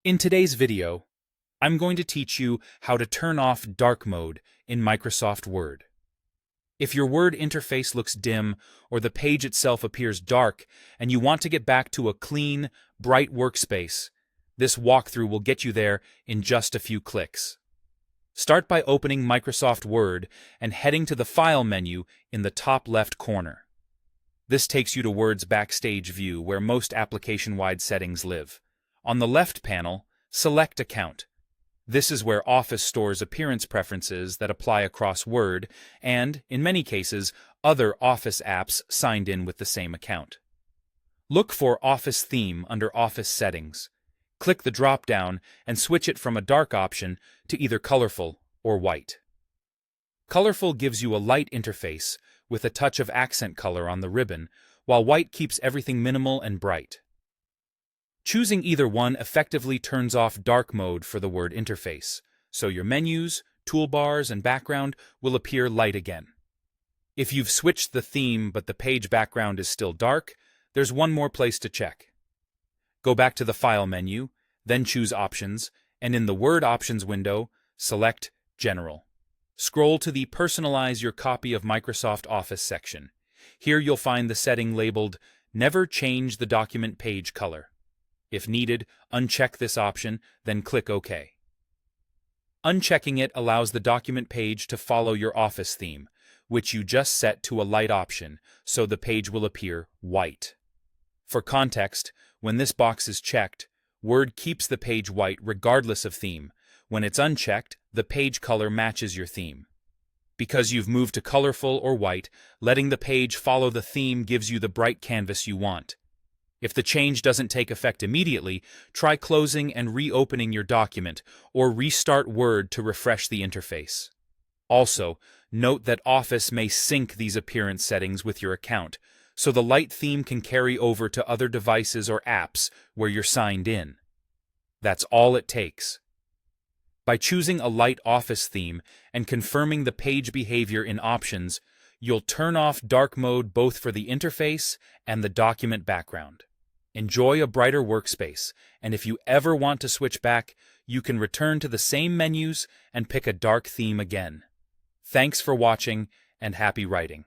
In today's video, I'm going to teach you how to turn off dark mode in Microsoft Word. If your Word interface looks dim or the page itself appears dark and you want to get back to a clean, bright workspace, this walkthrough will get you there in just a few clicks. Start by opening Microsoft Word and heading to the File menu in the top left corner. This takes you to Word's Backstage view where most application-wide settings live. On the left panel, select Account. This is where Office stores appearance preferences that apply across Word and, in many cases, other Office apps signed in with the same account. Look for Office Theme under Office Settings. Click the drop-down and switch it from a dark option to either colorful or white. Colorful gives you a light interface with a touch of accent color on the ribbon, while white keeps everything minimal and bright. Choosing either one effectively turns off dark mode for the Word interface, so your menus, toolbars, and background will appear light again. If you've switched the theme but the page background is still dark, there's one more place to check. Go back to the File menu, then choose Options, and in the Word Options window, select General. Scroll to the Personalize Your Copy of Microsoft Office section. Here you'll find the setting labeled Never Change the Document Page Color. If needed, uncheck this option, then click OK. Unchecking it allows the document page to follow your Office theme, which you just set to a light option, so the page will appear white. For context, when this box is checked, Word keeps the page white regardless of theme. When it's unchecked, the page color matches your theme. Because you've moved to colorful or white, letting the page follow the theme gives you the bright canvas you want. If the change doesn't take effect immediately, try closing and reopening your document or restart Word to refresh the interface. Also, note that Office may sync these appearance settings with your account, so the light theme can carry over to other devices or apps where you're signed in. That's all it takes. By choosing a light Office theme and confirming the page behavior in Options, you'll turn off dark mode both for the interface and the document background. Enjoy a brighter workspace, and if you ever want to switch back, you can return to the same menus and pick a dark theme again. Thanks for watching, and happy writing.